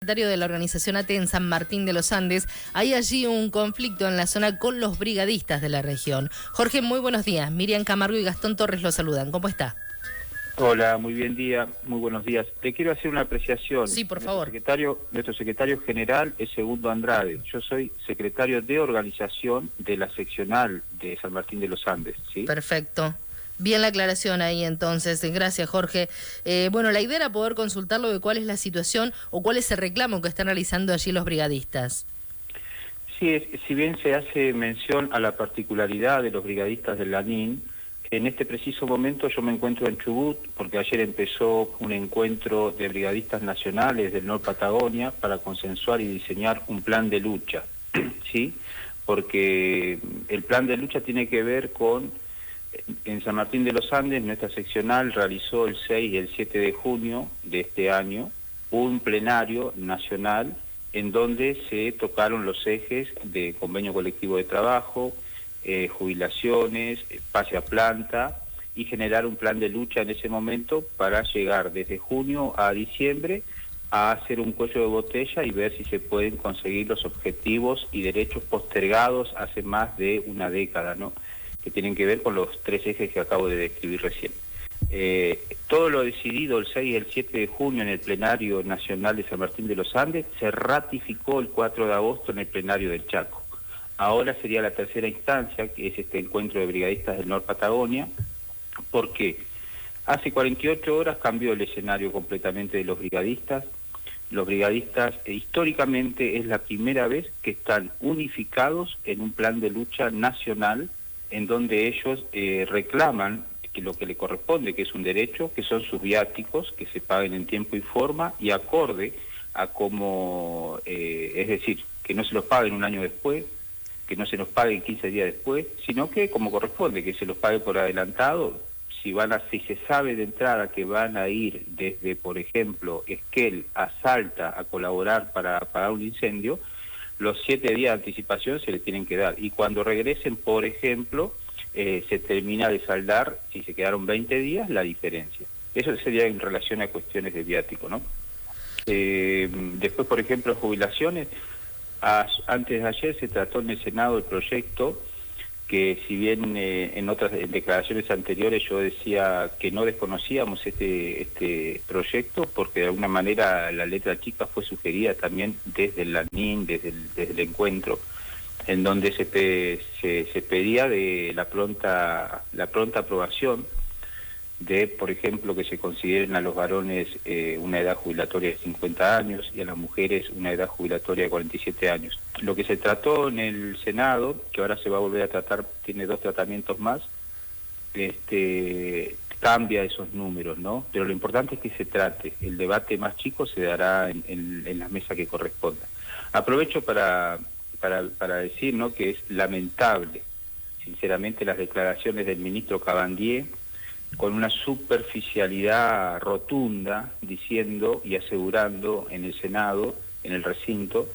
secretario de la organización ATE en San Martín de los Andes. Hay allí un conflicto en la zona con los brigadistas de la región. Jorge, muy buenos días. Miriam Camargo y Gastón Torres lo saludan. ¿Cómo está? Hola, muy buenos días. Te quiero hacer una apreciación. Sí, por favor. Nuestro secretario general es Segundo Andrade. Yo soy secretario de organización de la seccional de San Martín de los Andes, ¿sí? Perfecto. Bien la aclaración ahí entonces. Gracias, Jorge. Bueno, la idea era poder consultarlo de cuál es la situación o cuál es el reclamo que están realizando allí los brigadistas. Sí, si bien se hace mención a la particularidad de los brigadistas del Lanín, en este preciso momento yo me encuentro en Chubut porque ayer empezó un encuentro de brigadistas nacionales del Norte Patagonia para consensuar y diseñar un plan de lucha, ¿sí? Porque el plan de lucha tiene que ver con, en San Martín de los Andes, nuestra seccional realizó el 6 y el 7 de junio de este año un plenario nacional en donde se tocaron los ejes de convenio colectivo de trabajo, jubilaciones, pase a planta y generar un plan de lucha en ese momento para llegar desde junio a diciembre a hacer un cuello de botella y ver si se pueden conseguir los objetivos y derechos postergados hace más de una década, ¿no? Que tienen que ver con los tres ejes que acabo de describir recién. Todo lo decidido el 6 y el 7 de junio en el plenario nacional de San Martín de los Andes se ratificó el 4 de agosto en el plenario del Chaco. Ahora sería la tercera instancia, que es este encuentro de brigadistas del Norte Patagonia, porque hace 48 horas cambió el escenario completamente de los brigadistas. Los brigadistas históricamente es la primera vez que están unificados en un plan de lucha nacional en donde ellos reclaman que lo que le corresponde, que es un derecho, que son sus viáticos, que se paguen en tiempo y forma y acorde a cómo, es decir, que no se los paguen un año después, que no se los pague 15 días después, sino que como corresponde, que se los pague por adelantado. Si se sabe de entrada que van a ir desde, por ejemplo, Esquel a Salta a colaborar para apagar un incendio, los 7 días de anticipación se les tienen que dar. Y cuando regresen, por ejemplo, se termina de saldar, si se quedaron 20 días, la diferencia. Eso sería en relación a cuestiones de viático, ¿no? Después, por ejemplo, jubilaciones. Antes de ayer se trató en el Senado el proyecto que, si bien en otras declaraciones anteriores yo decía que no desconocíamos este proyecto, porque de alguna manera la letra chica fue sugerida también desde el Lanín, desde el encuentro, en donde se pedía de la pronta aprobación de, por ejemplo, que se consideren a los varones una edad jubilatoria de 50 años y a las mujeres una edad jubilatoria de 47 años. Lo que se trató en el Senado, que ahora se va a volver a tratar, tiene 2 tratamientos más, cambia esos números, ¿no? Pero lo importante es que se trate. El debate más chico se dará en la mesa que corresponda. Aprovecho para decir, ¿no?, que es lamentable, sinceramente, las declaraciones del ministro Cabandier, con una superficialidad rotunda, diciendo y asegurando en el Senado, en el recinto,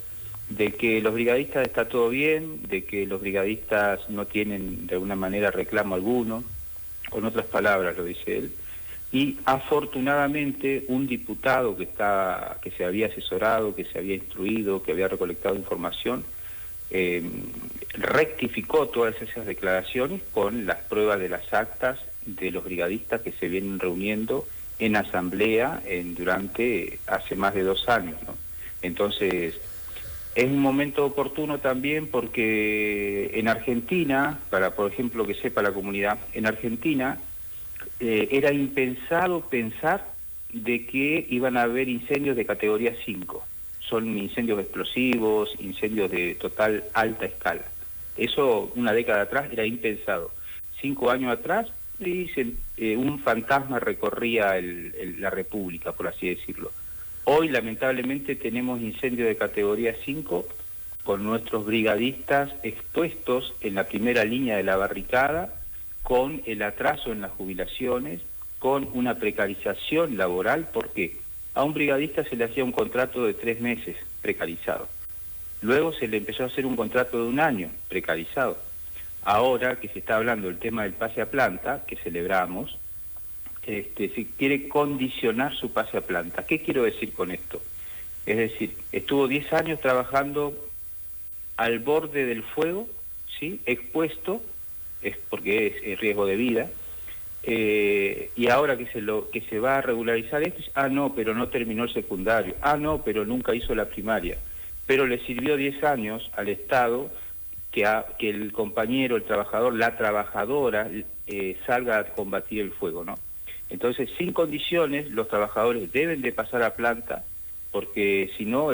de que los brigadistas está todo bien, de que los brigadistas no tienen de alguna manera reclamo alguno, con otras palabras lo dice él, y afortunadamente un diputado que se había asesorado, que se había instruido, que había recolectado información, rectificó todas esas declaraciones con las pruebas de las actas de los brigadistas que se vienen reuniendo en asamblea durante hace más de 2 años, ¿no? Entonces, es un momento oportuno también porque en Argentina, por ejemplo, que sepa la comunidad, en Argentina era impensado pensar de que iban a haber incendios de categoría 5. Son incendios explosivos, incendios de total alta escala. Eso una década atrás era impensado. 5 años atrás, dicen, un fantasma recorría la República, por así decirlo. Hoy, lamentablemente, tenemos incendios de categoría 5 con nuestros brigadistas expuestos en la primera línea de la barricada, con el atraso en las jubilaciones, con una precarización laboral. ¿Por qué? A un brigadista se le hacía un contrato de 3 meses precarizado. Luego se le empezó a hacer un contrato de 1 año precarizado. Ahora que se está hablando del tema del pase a planta, que celebramos, se quiere condicionar su pase a planta. ¿Qué quiero decir con esto? Es decir, estuvo 10 años trabajando al borde del fuego, ¿sí? Expuesto, es porque es riesgo de vida, y ahora que se va a regularizar esto, no, pero no terminó el secundario, no, pero nunca hizo la primaria, pero le sirvió 10 años al Estado que el compañero, el trabajador, la trabajadora salga a combatir el fuego, ¿no? Entonces, sin condiciones, los trabajadores deben de pasar a planta, porque si no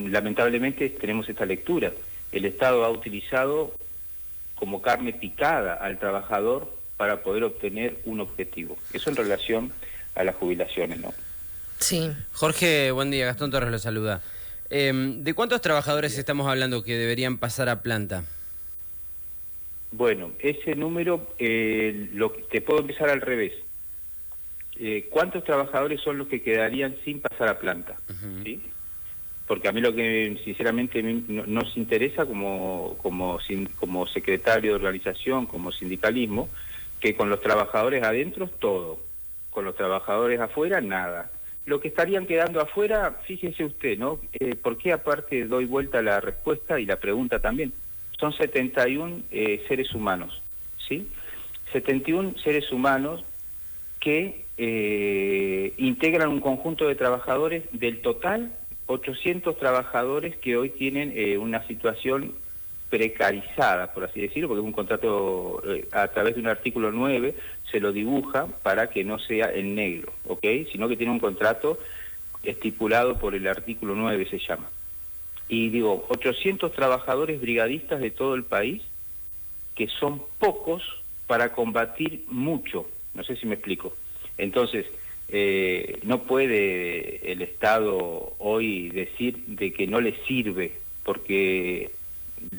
lamentablemente tenemos esta lectura. El Estado ha utilizado como carne picada al trabajador para poder obtener un objetivo. Eso en relación a las jubilaciones, ¿no? Sí. Jorge, buen día. Gastón Torres lo saluda. ¿De cuántos trabajadores estamos hablando que deberían pasar a planta? Bueno, ese número te puedo empezar al revés. ¿Cuántos trabajadores son los que quedarían sin pasar a planta? ¿Sí? Porque a mí lo que sinceramente nos interesa como secretario de organización, como sindicalismo, que con los trabajadores adentro todo, con los trabajadores afuera nada. Lo que estarían quedando afuera, fíjese usted, ¿no? ¿Por qué aparte doy vuelta a la respuesta y la pregunta también? Son 71 seres humanos, ¿sí? 71 seres humanos que integran un conjunto de trabajadores del total 800 trabajadores que hoy tienen una situación precarizada, por así decirlo, porque es un contrato a través de un artículo 9 se lo dibuja para que no sea en negro, ¿ok? Sino que tiene un contrato estipulado por el artículo 9 se llama. Y digo, 800 trabajadores brigadistas de todo el país, que son pocos para combatir mucho, no sé si me explico. Entonces, no puede el Estado hoy decir de que no le sirve, porque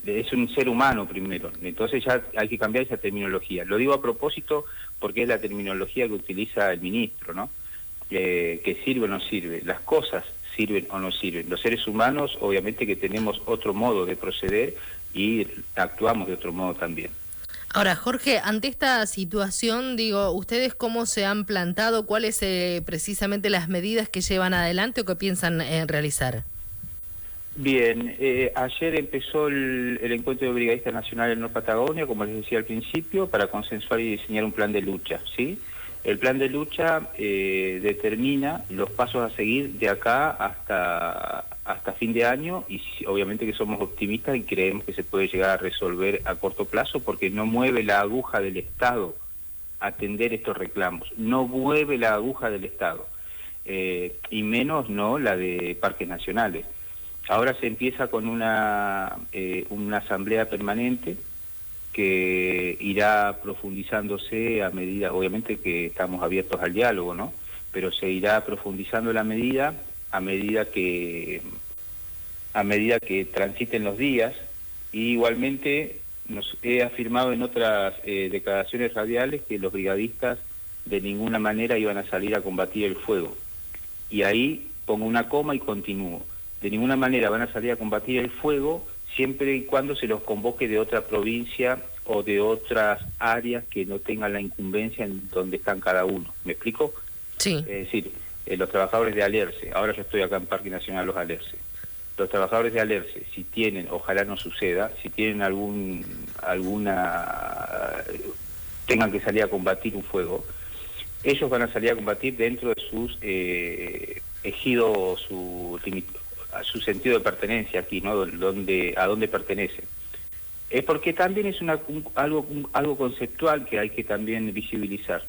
es un ser humano primero, entonces ya hay que cambiar esa terminología. Lo digo a propósito porque es la terminología que utiliza el ministro, ¿no? Que sirve o no sirve, las cosas sirven o no sirven. Los seres humanos obviamente que tenemos otro modo de proceder y actuamos de otro modo también. Ahora, Jorge, ante esta situación, digo, ¿ustedes cómo se han plantado? ¿Cuáles precisamente las medidas que llevan adelante o que piensan realizar? Bien, ayer empezó el encuentro de brigadistas nacionales en Norte Patagonia, como les decía al principio, para consensuar y diseñar un plan de lucha, ¿sí? El plan de lucha determina los pasos a seguir de acá hasta fin de año y obviamente que somos optimistas y creemos que se puede llegar a resolver a corto plazo porque no mueve la aguja del Estado atender estos reclamos, no mueve la aguja del Estado y menos no la de parques nacionales. Ahora se empieza con una asamblea permanente que irá profundizándose a medida, obviamente que estamos abiertos al diálogo, ¿no? Pero se irá profundizando la medida a medida que transiten los días, y igualmente nos he afirmado en otras declaraciones radiales que los brigadistas de ninguna manera iban a salir a combatir el fuego. Y ahí pongo una coma y continúo. De ninguna manera van a salir a combatir el fuego siempre y cuando se los convoque de otra provincia o de otras áreas que no tengan la incumbencia en donde están cada uno. ¿Me explico? Sí. Es decir, los trabajadores de Alerce, ahora yo estoy acá en Parque Nacional Los Alerce, los trabajadores de Alerce, si tienen, ojalá no suceda, si tienen tengan que salir a combatir un fuego, ellos van a salir a combatir dentro de sus ejidos, a su sentido de pertenencia aquí, ¿no? A dónde pertenecen. Es porque también es algo conceptual que hay que también visibilizar.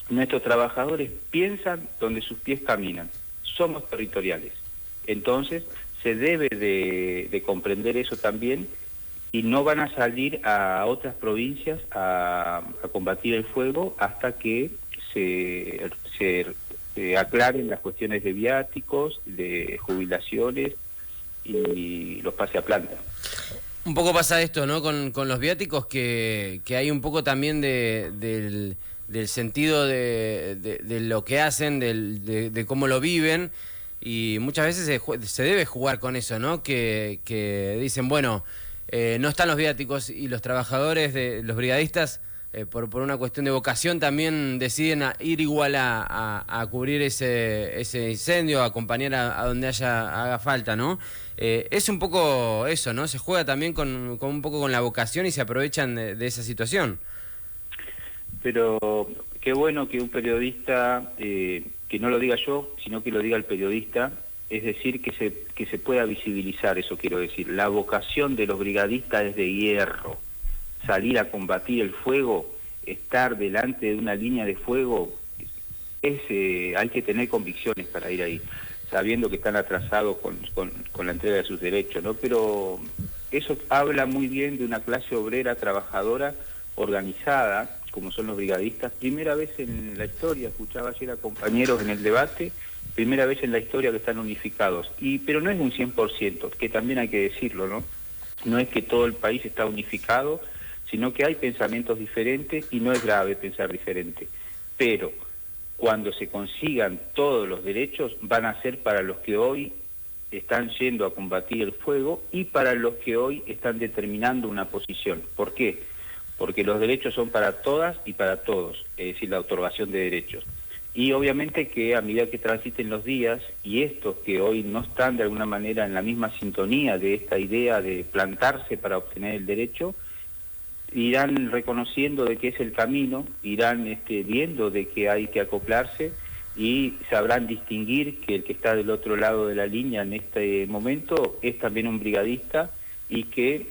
Nuestros trabajadores piensan donde sus pies caminan. Somos territoriales. Entonces, se debe de comprender eso también y no van a salir a otras provincias a combatir el fuego hasta que se aclaren las cuestiones de viáticos, de jubilaciones y los pase a planta. Un poco pasa esto, ¿no? Con los viáticos, que hay un poco también del sentido de lo que hacen, de cómo lo viven, y muchas veces se debe jugar con eso, ¿no? Que dicen, bueno, no están los viáticos y los trabajadores, los brigadistas, por una cuestión de vocación también deciden ir igual a cubrir ese incendio, a acompañar a donde haga falta, ¿no? Es un poco eso, ¿no? Se juega también con un poco con la vocación y se aprovechan de esa situación. Pero qué bueno que un periodista, que no lo diga yo, sino que lo diga el periodista, es decir, que se pueda visibilizar, eso quiero decir. La vocación de los brigadistas es de hierro. Salir a combatir el fuego, estar delante de una línea de fuego, hay que tener convicciones para ir ahí, sabiendo que están atrasados con la entrega de sus derechos, ¿no? Pero eso habla muy bien de una clase obrera trabajadora organizada, como son los brigadistas. Primera vez en la historia, escuchaba ayer a compañeros en el debate, primera vez en la historia que están unificados. Pero no es un 100%, que también hay que decirlo, ¿no? No es que todo el país está unificado, sino que hay pensamientos diferentes y no es grave pensar diferente. Pero cuando se consigan todos los derechos, van a ser para los que hoy están yendo a combatir el fuego y para los que hoy están determinando una posición. ¿Por qué? Porque los derechos son para todas y para todos, es decir, la otorgación de derechos. Y obviamente que a medida que transiten los días, y estos que hoy no están de alguna manera en la misma sintonía de esta idea de plantarse para obtener el derecho, irán reconociendo de que es el camino, irán viendo de que hay que acoplarse y sabrán distinguir que el que está del otro lado de la línea en este momento es también un brigadista y que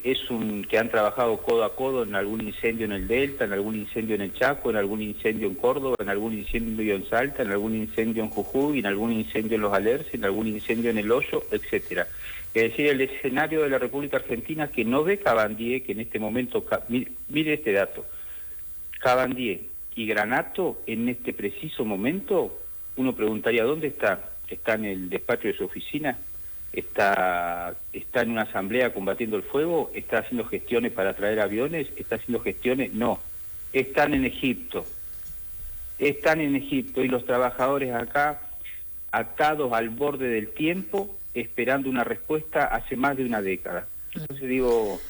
que han trabajado codo a codo en algún incendio en el Delta, en algún incendio en el Chaco, en algún incendio en Córdoba, en algún incendio en Salta, en algún incendio en Jujuy, en algún incendio en Los Alerces, en algún incendio en El Hoyo, etcétera. Es decir, el escenario de la República Argentina que no ve Cabandier, que en este momento, mire este dato, Cabandier y Granato en este preciso momento, uno preguntaría, ¿dónde está? ¿Está en el despacho de su oficina? ¿Está en una asamblea combatiendo el fuego? ¿Está haciendo gestiones para traer aviones? ¿Está haciendo gestiones? No, están en Egipto. Están en Egipto y los trabajadores acá, atados al borde del tiempo, esperando una respuesta hace más de una década. Entonces digo,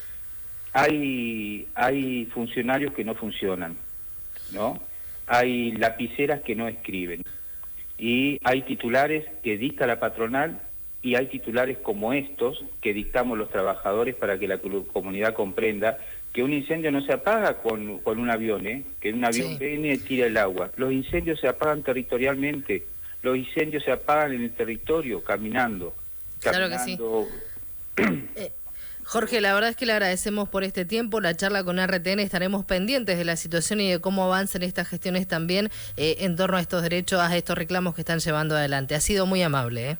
hay funcionarios que no funcionan, ¿no? Hay lapiceras que no escriben. Y hay titulares que dicta la patronal y hay titulares como estos que dictamos los trabajadores para que la comunidad comprenda que un incendio no se apaga con un avión, que un avión viene y tira el agua. Los incendios se apagan territorialmente, los incendios se apagan en el territorio, caminando. Claro que sí. Jorge, la verdad es que le agradecemos por este tiempo, la charla con RTN, estaremos pendientes de la situación y de cómo avanzan estas gestiones también en torno a estos derechos, a estos reclamos que están llevando adelante. Ha sido muy amable.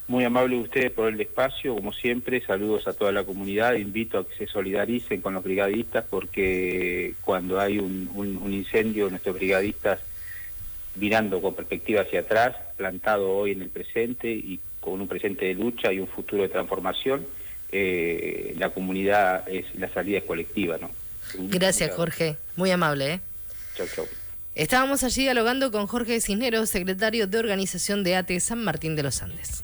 Muy amable ustedes por el espacio, como siempre, saludos a toda la comunidad, invito a que se solidaricen con los brigadistas porque cuando hay un incendio, nuestros brigadistas mirando con perspectiva hacia atrás, plantado hoy en el presente y con un presente de lucha y un futuro de transformación, la comunidad, la salida es colectiva, ¿no? Gracias, Jorge. Muy amable, Chau, chau. Estábamos allí dialogando con Jorge Cisneros, secretario de organización de ATE San Martín de los Andes.